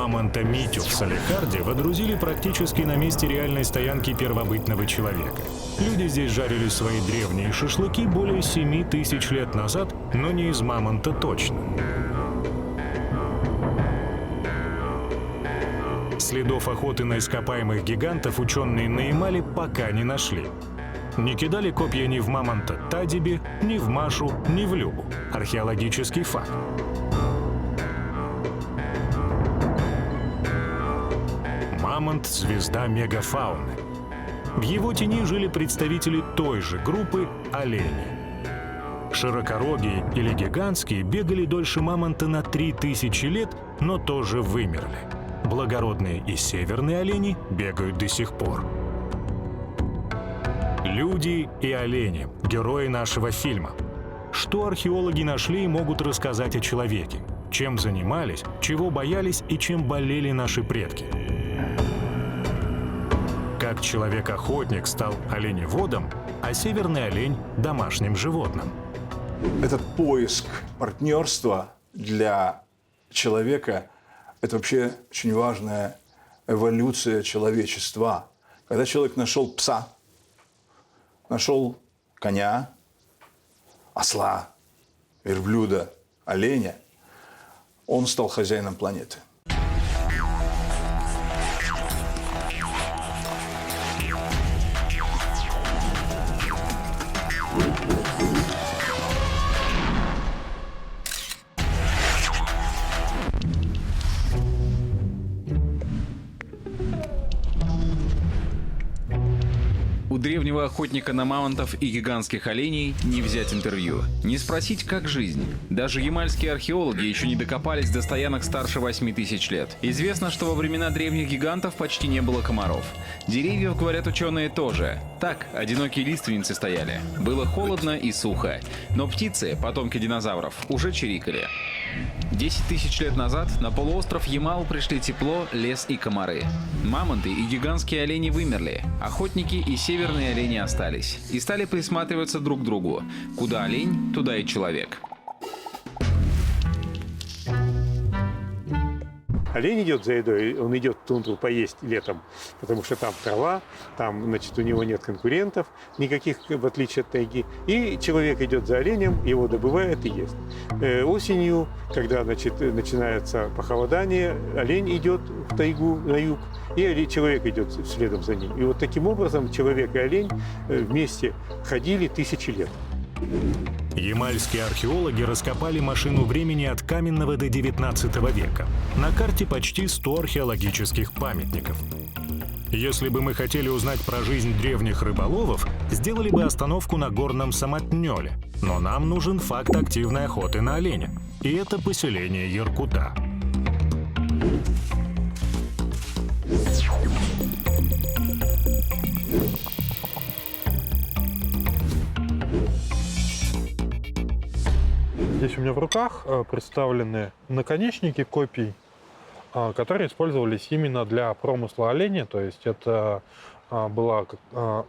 Мамонта Митю в Салехарде водрузили практически на месте реальной стоянки первобытного человека. Люди здесь жарили свои древние шашлыки более 7000 лет назад, но не из мамонта точно. Следов охоты на ископаемых гигантов ученые на Ямале пока не нашли. Не кидали копья ни в мамонта Тадиби, ни в Машу, ни в Любу. Археологический факт. Мамонт – звезда мегафауны. В его тени жили представители той же группы – олени. Широкорогие или гигантские бегали дольше мамонта на 3000 лет, но тоже вымерли. Благородные и северные олени бегают до сих пор. Люди и олени – герои нашего фильма. Что археологи нашли и могут рассказать о человеке? Чем занимались, чего боялись и чем болели наши предки? Как человек-охотник стал оленеводом, а северный олень – домашним животным. Этот поиск партнерства для человека – это вообще очень важная эволюция человечества. Когда человек нашел пса, нашел коня, осла, верблюда, оленя, он стал хозяином планеты. У древнего охотника на мамонтов и гигантских оленей не взять интервью, не спросить, как жизнь. Даже ямальские археологи еще не докопались до стоянок старше 8000 лет. Известно, что во времена древних гигантов почти не было комаров. Деревьев, говорят ученые, тоже. Так, одинокие лиственницы стояли. Было холодно и сухо. Но птицы, потомки динозавров, уже чирикали. 10 000 лет назад на полуостров Ямал пришли тепло, лес и комары. Мамонты и гигантские олени вымерли, охотники и северные олени остались и стали присматриваться друг к другу. Куда олень, туда и человек. Олень идет за едой, он идет в тундру поесть летом, потому что там трава, там, значит, у него нет конкурентов никаких, в отличие от тайги. И человек идет за оленем, его добывает и ест. Осенью, когда, значит, начинается похолодание, олень идет в тайгу на юг, и человек идет следом за ним. И вот таким образом человек и олень вместе ходили 1000 лет. Ямальские археологи раскопали машину времени от каменного до 19 века. На карте почти 100 археологических памятников. Если бы мы хотели узнать про жизнь древних рыболовов, сделали бы остановку на горном Самотнёле. Но нам нужен факт активной охоты на оленя. И это поселение Яркута. Здесь у меня в руках представлены наконечники копий, которые использовались именно для промысла оленя. То есть это была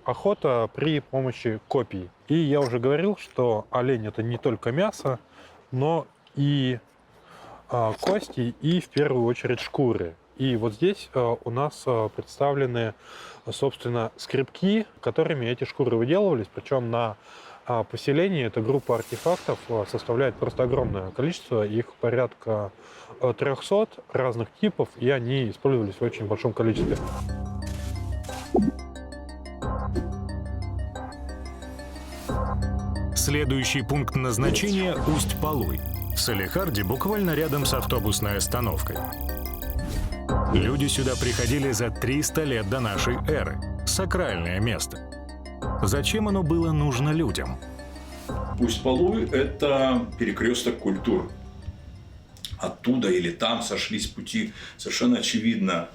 охота при помощи копий. И я уже говорил, что олень – это не только мясо, но и кости, и в первую очередь шкуры. И вот здесь у нас представлены, собственно, скребки, которыми эти шкуры выделывались, причем на поселение эта группа артефактов составляет просто огромное количество, их порядка 300 разных типов, и они использовались в очень большом количестве. Следующий пункт назначения – Усть-Палуй. В Салехарде буквально рядом с автобусной остановкой. Люди сюда приходили за 300 лет до нашей эры. Сакральное место. Зачем оно было нужно людям? Усть-Палуй – это перекресток культур. Оттуда или там сошлись пути совершенно очевидно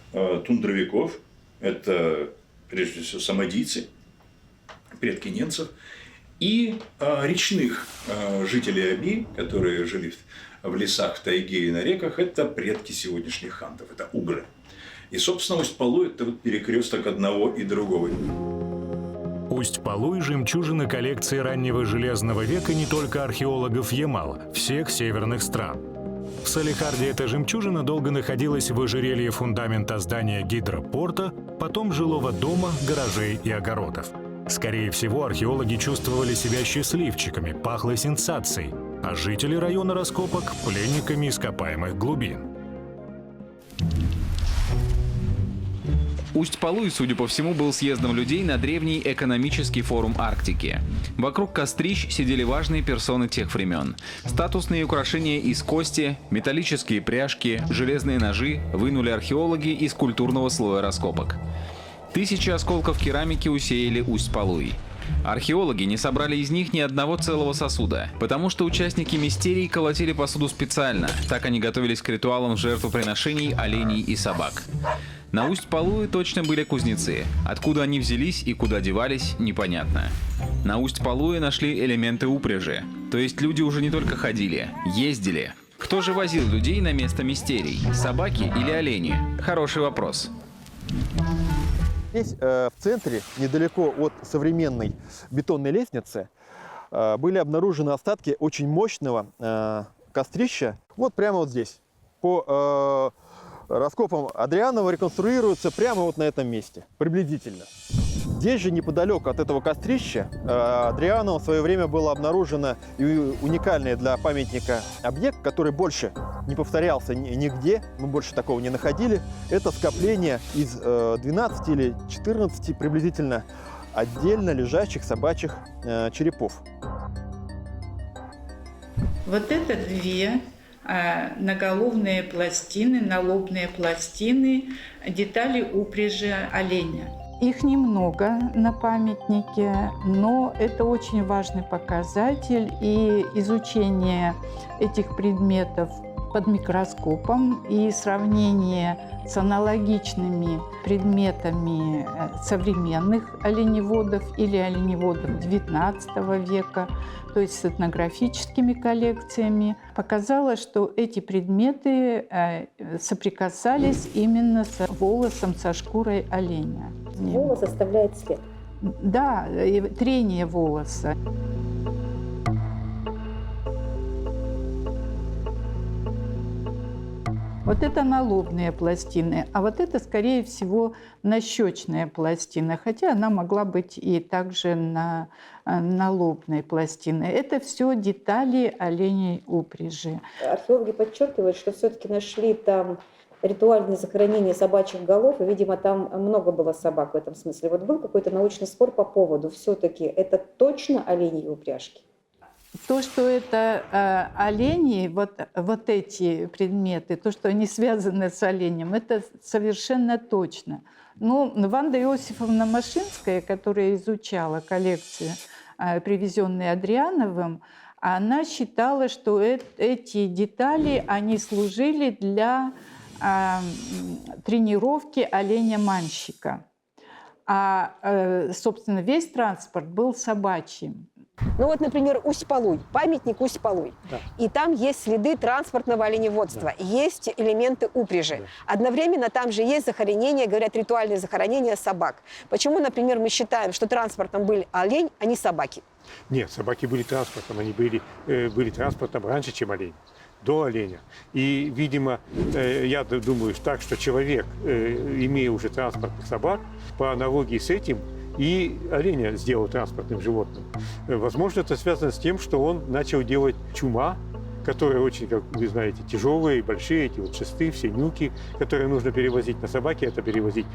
тундровиков. Это, прежде всего, самодийцы, предки ненцев. И речных жителей Оби, которые жили в лесах, в тайге и на реках, это предки сегодняшних хантов, это угры. И, собственно, Усть-Палуй – это вот перекресток одного и другого. Усть-Палуй – жемчужина коллекции раннего железного века не только археологов Ямала, всех северных стран. В Салехарде эта жемчужина долго находилась в ожерелье фундамента здания гидропорта, потом жилого дома, гаражей и огородов. Скорее всего, археологи чувствовали себя счастливчиками, пахло сенсацией, а жители района раскопок – пленниками ископаемых глубин. Усть-Палуй, судя по всему, был съездом людей на древний экономический форум Арктики. Вокруг кострищ сидели важные персоны тех времен. Статусные украшения из кости, металлические пряжки, железные ножи вынули археологи из культурного слоя раскопок. Тысячи осколков керамики усеяли Усть-Палуй. Археологи не собрали из них ни одного целого сосуда, потому что участники мистерий колотили посуду специально. Так они готовились к ритуалам жертвоприношений оленей и собак. На Усть-Палуе точно были кузнецы. Откуда они взялись и куда девались, непонятно. На Усть-Палуе нашли элементы упряжи. То есть люди уже не только ходили, ездили. Кто же возил людей на место мистерий? Собаки или олени? Хороший вопрос. Здесь, в центре, недалеко от современной бетонной лестницы, были обнаружены остатки очень мощного кострища. Вот прямо вот здесь. По раскопам Адрианова реконструируется прямо вот на этом месте, приблизительно. Здесь же, неподалеку от этого кострища, Адриановым в свое время было обнаружено уникальный для памятника объект, который больше не повторялся нигде, мы больше такого не находили. Это скопление из 12 или 14 приблизительно отдельно лежащих собачьих черепов. Вот это две наголовные пластины, налобные пластины, детали упряжи оленя. Их немного на памятнике, но это очень важный показатель, и изучение этих предметов под микроскопом и сравнение с аналогичными предметами современных оленеводов или оленеводов XIX века, то есть с этнографическими коллекциями, показало, что эти предметы соприкасались именно с волосом, со шкурой оленя. Волос оставляет след. Да, трение волоса. Вот это налобные пластины, а вот это, скорее всего, нащечная пластина, хотя она могла быть и также на налобной пластины. Это все детали оленей упряжи. Археологи подчеркивают, что все-таки нашли там ритуальное захоронение собачьих голов, и, видимо, там много было собак в этом смысле. Вот был какой-то научный спор по поводу, все-таки это точно оленьи упряжки? То, что это олени, вот эти предметы, то, что они связаны с оленем, это совершенно точно. Но Ванда Иосифовна Машинская, которая изучала коллекции, привезенные Адриановым, она считала, что эти детали, они служили для тренировки оленя-манщика. А, собственно, весь транспорт был собачьим. Ну вот, например, Усть-Палуй, памятник Усть-Палуй. Да. И там есть следы транспортного оленеводства, да. Есть элементы упряжи. Да. Одновременно там же есть захоронения, говорят, ритуальные захоронения собак. Почему, например, мы считаем, что транспортом были олень, а не собаки? Нет, собаки были транспортом, они были транспортом раньше, чем олень. До оленя. И, видимо, я думаю так, что человек, имея уже транспортных собак, по аналогии с этим, и оленя сделал транспортным животным. Возможно, это связано с тем, что он начал делать чума, которые очень, как вы знаете, тяжелые, большие, эти вот шесты, все нюки, которые нужно перевозить на собаке, это перевозить,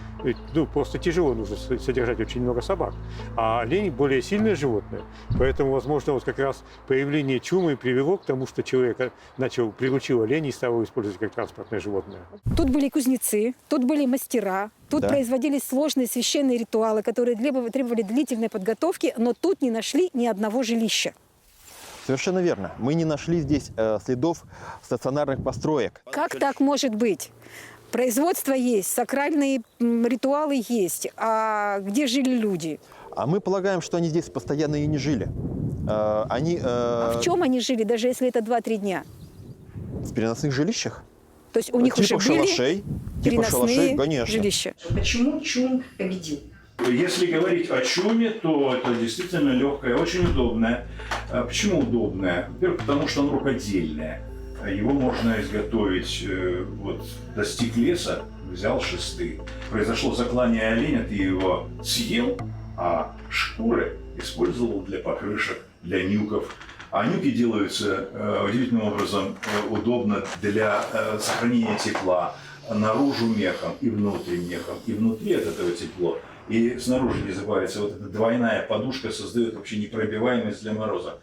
просто тяжело, нужно содержать очень много собак. А олень более сильное животное, поэтому, возможно, вот как раз появление чумы привело к тому, что человек приручил оленей и стал его использовать как транспортное животное. Тут были кузнецы, тут были мастера, тут производились сложные священные ритуалы, которые требовали длительной подготовки, но тут не нашли ни одного жилища. Совершенно верно. Мы не нашли здесь следов стационарных построек. Как так может быть? Производство есть, сакральные ритуалы есть. А где жили люди? А мы полагаем, что они здесь постоянно и не жили. А в чем они жили, даже если это 2-3 дня? В переносных жилищах. То есть у них уже были переносные конечно. жилища. Почему чум победил? Если говорить о чуме, то это действительно легкое, очень удобное. Почему удобное? Во-первых, потому что оно рукодельное. его можно изготовить, вот достиг леса, взял шесты. Произошло заклание оленя, ты его съел, а шкуры использовал для покрышек, для нюков. А нюки делаются удивительным образом удобно для сохранения тепла. Наружу мехом и внутри мехом. И внутри от этого тепло. И снаружи не забывается. Вот эта двойная подушка создает вообще непробиваемость для мороза.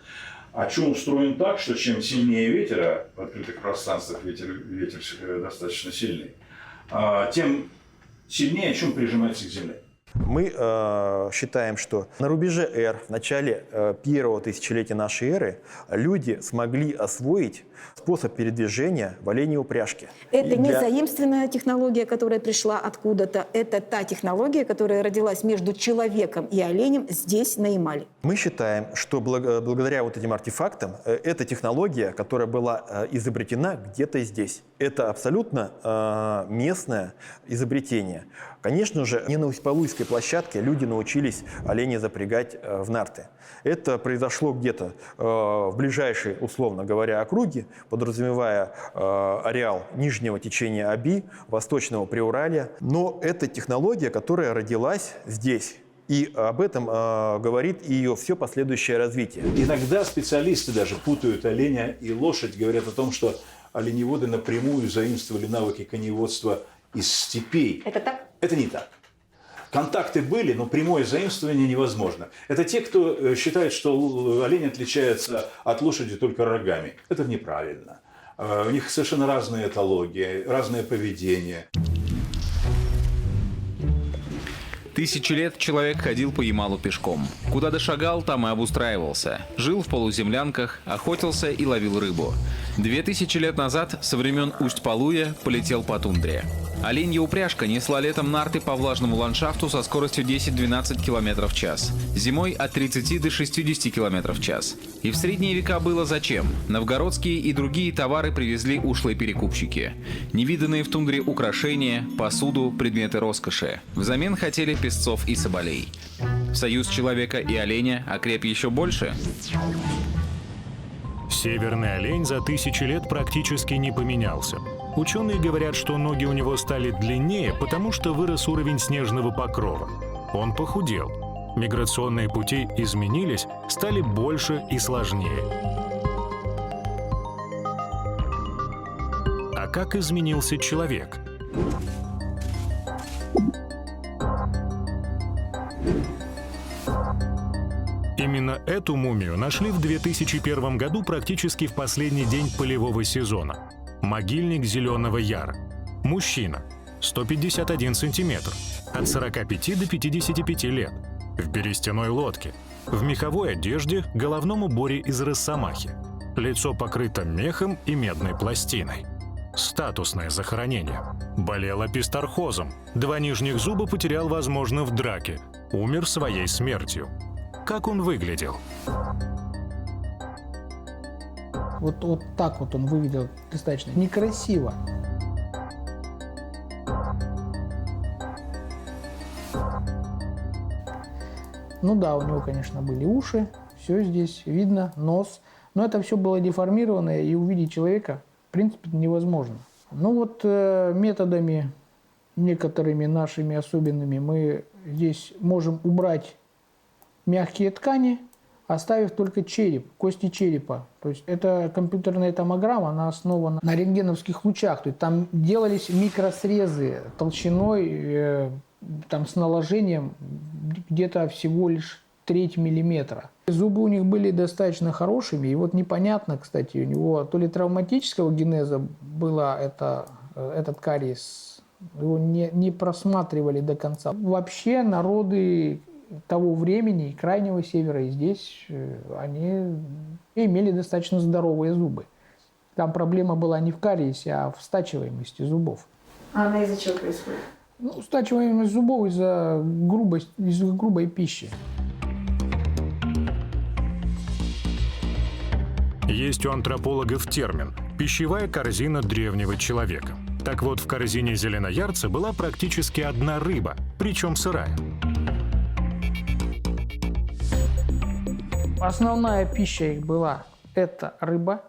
А чум устроен так, что чем сильнее ветер, а в открытых пространствах ветер достаточно сильный, тем сильнее чум прижимается к земле. Мы считаем, что на рубеже эр, в начале первого тысячелетия нашей эры, люди смогли освоить способ передвижения в оленьей упряжке. Это не заимствованная технология, которая пришла откуда-то. Это та технология, которая родилась между человеком и оленем здесь, на Ямале. Мы считаем, что благодаря вот этим артефактам, эта технология, которая была изобретена где-то здесь, это абсолютно местное изобретение. Конечно же, не на Усть-Палуйской площадке люди научились оленей запрягать в нарты. Это произошло где-то в ближайшей, условно говоря, округе, подразумевая ареал нижнего течения Оби, восточного Приуралья. Но это технология, которая родилась здесь. И об этом говорит ее все последующее развитие. Иногда специалисты даже путают оленя и лошадь, говорят о том, что оленеводы напрямую заимствовали навыки коневодства из степей. Это так? Это не так. Контакты были, но прямое заимствование невозможно. Это те, кто считает, что олень отличается от лошади только рогами. Это неправильно. У них совершенно разные этологии, разное поведение. Тысячи лет человек ходил по Ямалу пешком. Куда дошагал, там и обустраивался. Жил в полуземлянках, охотился и ловил рыбу. 2000 лет назад, со времен Усть-Палуя, полетел по тундре. Оленья упряжка несла летом нарты по влажному ландшафту со скоростью 10-12 км в час. Зимой от 30 до 60 км в час. И в средние века было зачем? Новгородские и другие товары привезли ушлые перекупщики. Невиданные в тундре украшения, посуду, предметы роскоши. Взамен хотели песцов и соболей. Союз человека и оленя окреп еще больше. Северный олень за тысячи лет практически не поменялся. Ученые говорят, что ноги у него стали длиннее, потому что вырос уровень снежного покрова. Он похудел. Миграционные пути изменились, стали больше и сложнее. А как изменился человек? Именно эту мумию нашли в 2001 году практически в последний день полевого сезона. Могильник Зеленого Яра. Мужчина. 151 сантиметр. От 45 до 55 лет. В берестяной лодке. В меховой одежде, головном уборе из росомахи. Лицо покрыто мехом и медной пластиной. Статусное захоронение. Болел апистархозом. 2 нижних зуба потерял, возможно, в драке. Умер своей смертью. Как он выглядел? Вот так вот он выглядел достаточно некрасиво. Ну да, у него, конечно, были уши, все здесь видно, нос. Но это все было деформировано, и увидеть человека, в принципе, невозможно. Ну вот методами некоторыми нашими особенными мы здесь можем убрать мягкие ткани, оставив только череп, кости черепа. То есть это компьютерная томограмма, она основана на рентгеновских лучах. То есть там делались микросрезы толщиной, там, с наложением где-то всего лишь 0,3 миллиметра. Зубы у них были достаточно хорошими. И вот непонятно, кстати, у него то ли травматического генеза было этот кариес, его не просматривали до конца. Вообще народы того времени, Крайнего Севера и здесь, они имели достаточно здоровые зубы. Там проблема была не в кариесе, а в стачиваемости зубов. А она из-за чего происходит? Ну, стачиваемость зубов из-за грубой пищи. Есть у антропологов термин «пищевая корзина древнего человека». Так вот, в корзине зеленоярца была практически одна рыба, причем сырая. Основная пища их была – это рыба,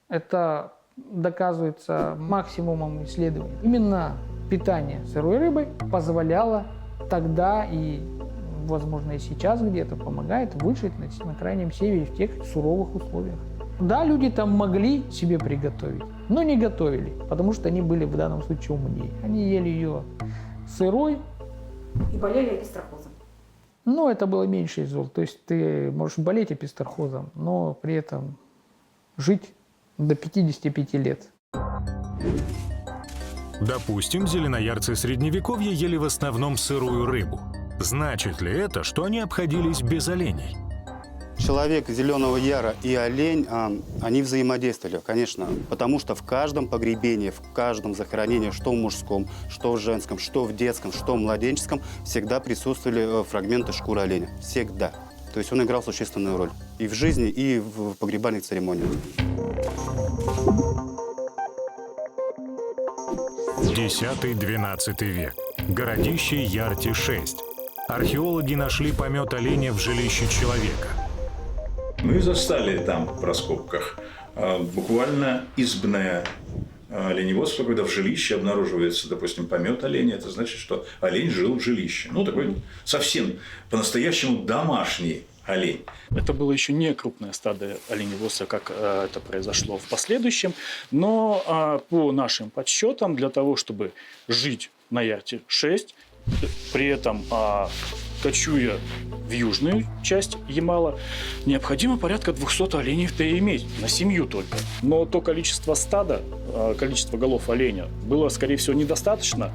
это доказывается максимумом исследований. Именно питание сырой рыбой позволяло тогда и, возможно, и сейчас где-то помогает выжить на Крайнем Севере в тех суровых условиях. Да, люди там могли себе приготовить, но не готовили, потому что они были в данном случае умнее. Они ели ее сырой. И болели эпистрохозом. Но это было меньше из зол. То есть ты можешь болеть эпистрохозом, но при этом жить до 55 лет. Допустим, зеленоярцы Средневековья ели в основном сырую рыбу. Значит ли это, что они обходились без оленей? Человек Зеленого Яра и олень, они взаимодействовали, конечно, потому что в каждом погребении, в каждом захоронении, что в мужском, что в женском, что в детском, что в младенческом, всегда присутствовали фрагменты шкуры оленя. Всегда. То есть он играл существенную роль и в жизни, и в погребальных церемониях. 10-12 век. Городище Ярти-6. Археологи нашли помет оленя в жилище человека. Мы застали там в раскопках буквально избное оленеводство, когда в жилище обнаруживается, допустим, помет оленя. Это значит, что олень жил в жилище. Ну, такой совсем по-настоящему домашний олень. Это было еще не крупное стадо оленеводства, как это произошло в последующем. Но по нашим подсчетам, для того, чтобы жить на Ярти-6, при этом кочуя в южную часть Ямала, необходимо порядка 200 оленей-то иметь, на семью только. Но то количество стада, количество голов оленя было, скорее всего, недостаточно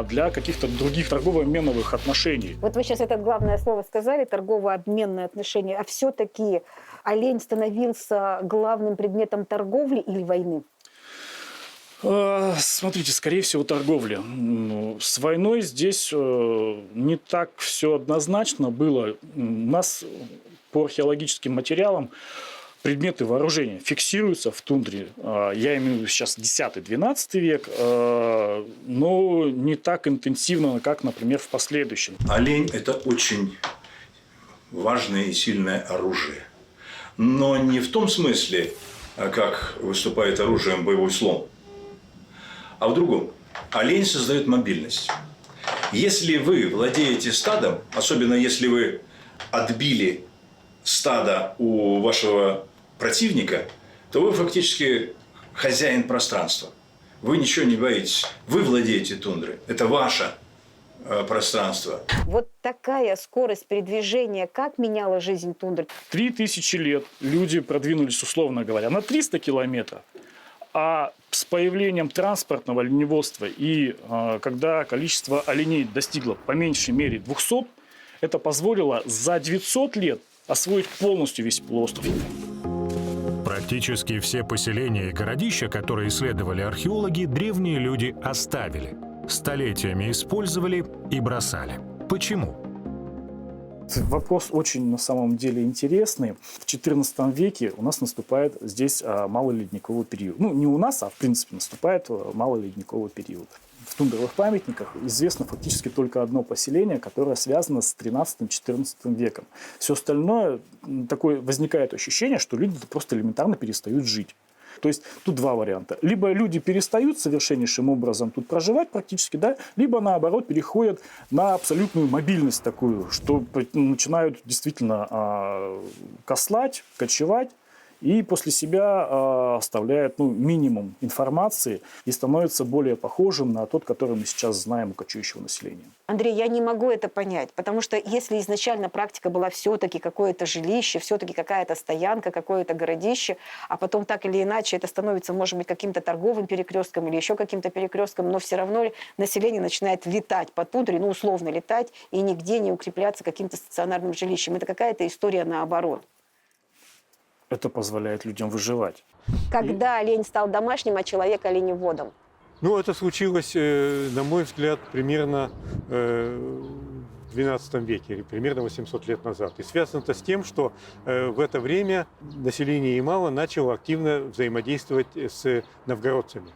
для каких-то других торгово-обменных отношений. Вот вы сейчас это главное слово сказали, торгово-обменные отношения, а все-таки олень становился главным предметом торговли или войны? Смотрите, скорее всего, торговля. С войной здесь не так все однозначно было. У нас по археологическим материалам предметы вооружения фиксируются в тундре. Я имею в виду сейчас 10-12 век, но не так интенсивно, как, например, в последующем. Олень – это очень важное и сильное оружие. Но не в том смысле, как выступает оружием боевой слон, а в другом. Олень создает мобильность. Если вы владеете стадом, особенно если вы отбили стадо у вашего противника, то вы фактически хозяин пространства. Вы ничего не боитесь. Вы владеете тундрой. Это ваше пространство. Вот такая скорость передвижения, как меняла жизнь тундры? 3000 лет люди продвинулись, условно говоря, на 300 километров. А с появлением транспортного оленеводства и когда количество оленей достигло по меньшей мере 200, это позволило за 900 лет освоить полностью весь полуостров. Практически все поселения и городища, которые исследовали археологи, древние люди оставили. Столетиями использовали и бросали. Почему? Вопрос очень на самом деле интересный. В XIV веке у нас наступает здесь малый ледниковый период. Ну, не у нас, а в принципе наступает малый ледниковый период. В тундровых памятниках известно фактически только одно поселение, которое связано с XIII-XIV веком. Все остальное, такое возникает ощущение, что люди просто элементарно перестают жить. То есть тут два варианта. Либо люди перестают совершеннейшим образом тут проживать практически, да, либо наоборот переходят на абсолютную мобильность такую, что начинают действительно кослать, кочевать. И после себя оставляет минимум информации и становится более похожим на тот, который мы сейчас знаем у кочующего населения. Андрей, я не могу это понять, потому что если изначально практика была все-таки какое-то жилище, все-таки какая-то стоянка, какое-то городище, а потом так или иначе это становится, может быть, каким-то торговым перекрестком или еще каким-то перекрестком, но все равно население начинает летать по тундре, условно летать, и нигде не укрепляться каким-то стационарным жилищем. Это какая-то история наоборот. Это позволяет людям выживать. Когда олень стал домашним, а человек оленеводом? Ну, это случилось, на мой взгляд, примерно в XII веке, примерно 800 лет назад. И связано это с тем, что в это время население Ямала начало активно взаимодействовать с новгородцами,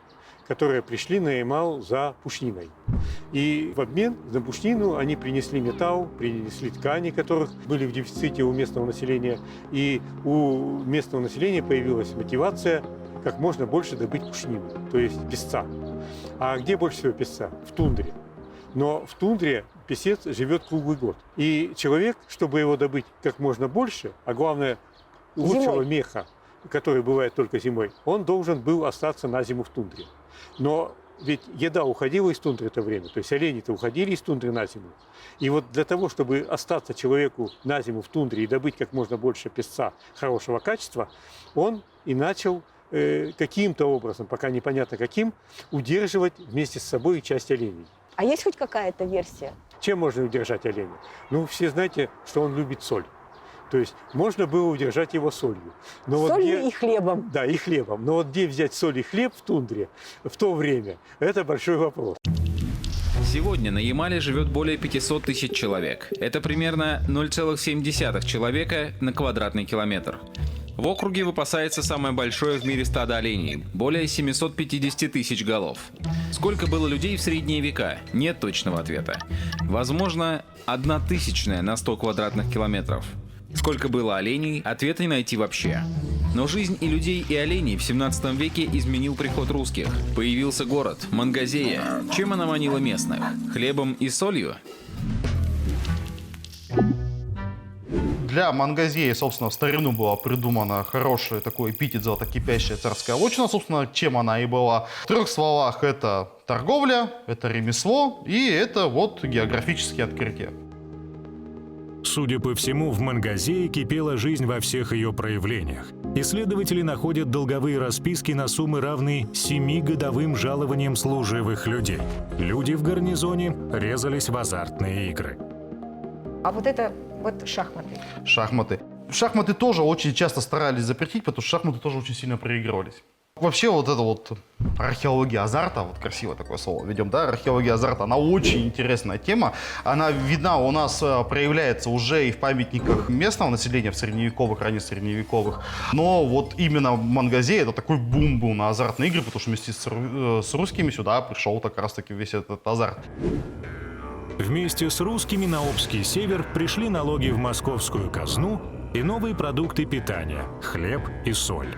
которые пришли на Ямал за пушниной. И в обмен на пушнину они принесли металл, принесли ткани, которых были в дефиците у местного населения. И у местного населения появилась мотивация как можно больше добыть пушнины, то есть песца. А где больше всего песца? В тундре. Но в тундре песец живет круглый год. И человек, чтобы его добыть как можно больше, а главное, лучшего меха, который бывает только зимой, он должен был остаться на зиму в тундре. Но ведь еда уходила из тундры в это время, то есть олени-то уходили из тундры на зиму. И вот для того, чтобы остаться человеку на зиму в тундре и добыть как можно больше песца хорошего качества, он и начал каким-то образом, пока непонятно каким, удерживать вместе с собой часть оленей. А есть хоть какая-то версия? Чем можно удержать оленя? Ну, все знаете, что он любит соль. То есть можно было удержать его солью. Но солью вот где... и хлебом. Да, и хлебом. Но вот где взять соль и хлеб в тундре в то время, это большой вопрос. Сегодня на Ямале живет более 500 тысяч человек. Это примерно 0,7 человека на квадратный километр. В округе выпасается самое большое в мире стадо оленей – более 750 тысяч голов. Сколько было людей в средние века? Нет точного ответа. Возможно, 1/1000 на 100 квадратных километров. Сколько было оленей, ответа не найти вообще. Но жизнь и людей, и оленей в 17 веке изменил приход русских. Появился город – Мангазея. Чем она манила местных? Хлебом и солью? Для Мангазеи, собственно, в старину была придумана хороший такой эпитет «золотокипящая царская вотчина», собственно, чем она и была. В 3 словах это торговля, это ремесло и это вот географические открытия. Судя по всему, в Мангазее кипела жизнь во всех ее проявлениях. Исследователи находят долговые расписки на суммы, равные 7 годовым жалованиям служивых людей. Люди в гарнизоне резались в азартные игры. А вот это вот шахматы. Шахматы. Шахматы тоже очень часто старались запретить, потому что шахматы тоже очень сильно проигрывались. Вообще вот эта вот археология азарта, вот красивое такое слово ведем, да, археология азарта, она очень интересная тема. Она видна у нас, проявляется уже и в памятниках местного населения, в средневековых, ранее средневековых. Но вот именно в Мангазее это такой бум был на азартные игры, потому что вместе с русскими сюда пришел как раз таки весь этот азарт. Вместе с русскими на Обский север пришли налоги в московскую казну и новые продукты питания – хлеб и соль.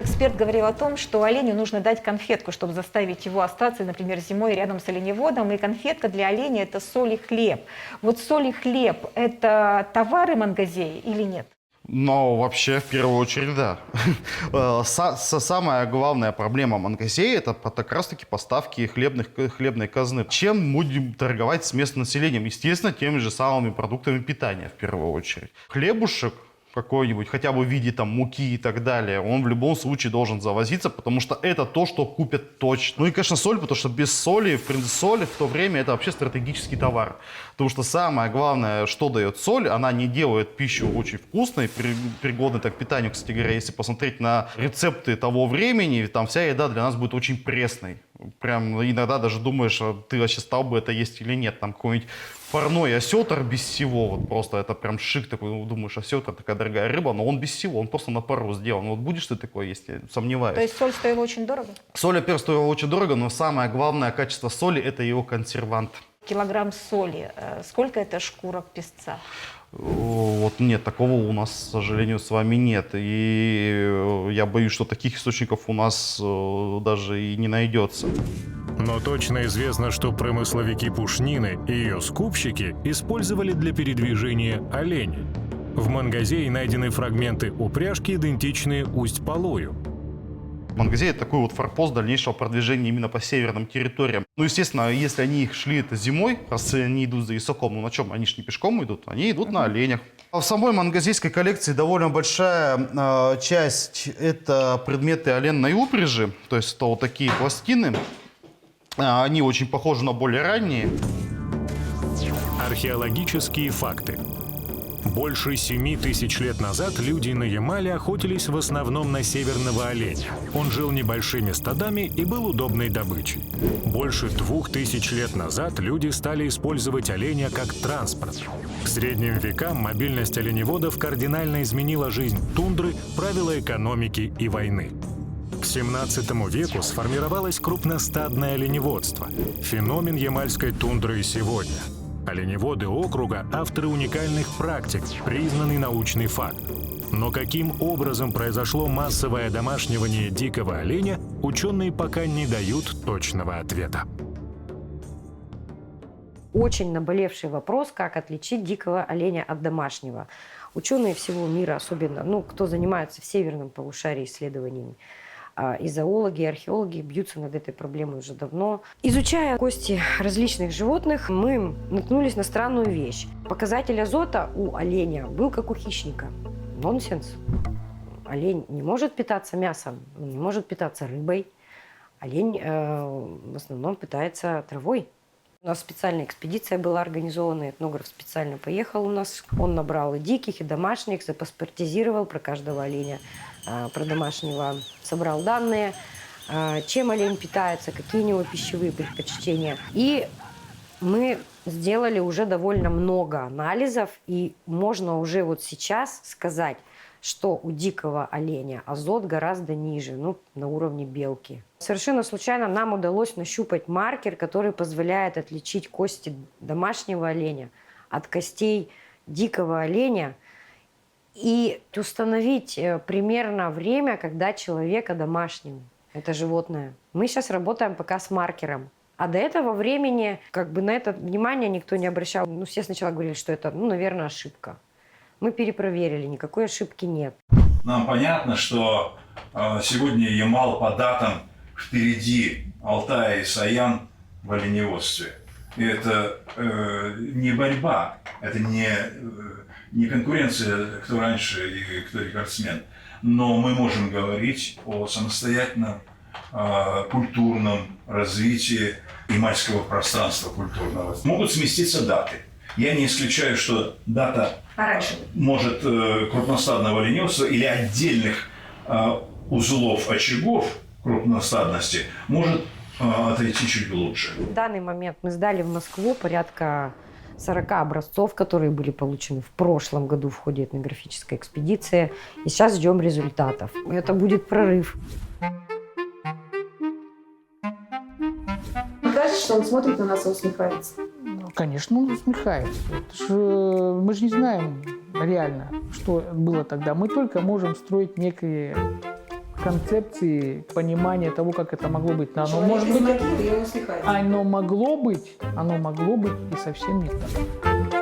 Эксперт говорил о том, что оленю нужно дать конфетку, чтобы заставить его остаться, например, зимой рядом с оленеводом. И конфетка для оленя – это соль и хлеб. Вот соль и хлеб – это товары Мангазеи или нет? Но вообще, в первую очередь, да. Самая главная проблема Мангазеи – это как раз-таки поставки хлебной казны. Чем будем торговать с местным населением? Естественно, теми же самыми продуктами питания, в первую очередь. Хлебушек какой-нибудь, хотя бы в виде там муки и так далее, он в любом случае должен завозиться, потому что это то, что купят точно. Ну и, конечно, соль, потому что без соли, в принципе, соль в то время это вообще стратегический товар. Потому что самое главное, что дает соль, она не делает пищу очень вкусной, пригодной так, к питанию. Кстати говоря, если посмотреть на рецепты того времени, там вся еда для нас будет очень пресной. Прям иногда даже думаешь, ты вообще стал бы это есть или нет. Там какой-нибудь парной осетр без всего, вот просто это прям шик такой, думаешь, осетр такая дорогая рыба, но он без всего, он просто на пару сделан. Вот будешь ты такое есть, я сомневаюсь. То есть соль стоила очень дорого? Соль, во-первых, стоила очень дорого, но самое главное качество соли – это его консервант. Килограмм соли, сколько это шкурок песца? Вот нет, такого у нас, к сожалению, с вами нет. И я боюсь, что таких источников у нас даже и не найдется. Но точно известно, что промысловики пушнины и ее скупщики использовали для передвижения оленей. В Мангазее найдены фрагменты упряжки, идентичные Усть-Палую. Мангазея — это такой вот форпост дальнейшего продвижения именно по северным территориям. Ну, естественно, если они шли это зимой, раз они идут за Исаком, ну на чем? Они же не пешком идут, они идут на оленях. В самой мангазейской коллекции довольно большая часть — это предметы оленной упряжи, то есть это вот такие пластины. Они очень похожи на более ранние. Археологические факты. Больше 7000 лет назад люди на Ямале охотились в основном на северного оленя. Он жил небольшими стадами и был удобной добычей. Больше 2000 лет назад люди стали использовать оленя как транспорт. К средним векам мобильность оленеводов кардинально изменила жизнь тундры, правила экономики и войны. К 17 веку сформировалось крупностадное оленеводство. Феномен ямальской тундры и сегодня. Оленеводы округа – авторы уникальных практик, признанный научный факт. Но каким образом произошло массовое одомашнивание дикого оленя, ученые пока не дают точного ответа. Очень наболевший вопрос, как отличить дикого оленя от домашнего. Ученые всего мира, особенно, кто занимается в северном полушарии исследованиями, и зоологи, и археологи бьются над этой проблемой уже давно. Изучая кости различных животных, мы наткнулись на странную вещь. Показатель азота у оленя был как у хищника. Нонсенс. Олень не может питаться мясом, он не может питаться рыбой. Олень в основном питается травой. У нас специальная экспедиция была организована, этнограф специально поехал у нас. Он набрал и диких, и домашних, запаспортизировал про каждого оленя, про домашнего собрал данные, чем олень питается, какие у него пищевые предпочтения. И мы сделали уже довольно много анализов, и можно уже вот сейчас сказать, что у дикого оленя азот гораздо ниже, на уровне белки. Совершенно случайно нам удалось нащупать маркер, который позволяет отличить кости домашнего оленя от костей дикого оленя и установить примерно время, когда человек одомашнил это животное. Мы сейчас работаем пока с маркером. А до этого времени на это внимание никто не обращал. Все сначала говорили, что это, наверное, ошибка. Мы перепроверили, никакой ошибки нет. Нам понятно, что сегодня Ямал по датам впереди Алтая и Саян в оленеводстве. И это не борьба, это не конкуренция, кто раньше и кто рекордсмен. Но мы можем говорить о самостоятельном культурном развитии ямальского пространства культурного. Могут сместиться даты. Я не исключаю, что дата может крупностадного оленеводства или отдельных узлов очагов крупностадности может отойти чуть лучше. В данный момент мы сдали в Москву порядка 40 образцов, которые были получены в прошлом году в ходе этнографической экспедиции. И сейчас ждем результатов. Это будет прорыв. Кажется, что он смотрит на нас и усмехается. Конечно, он усмехается. Мы же не знаем реально, что было тогда. Мы только можем строить некие концепции, понимания того, как это могло быть. Но оно может быть, оно могло быть и совсем не так.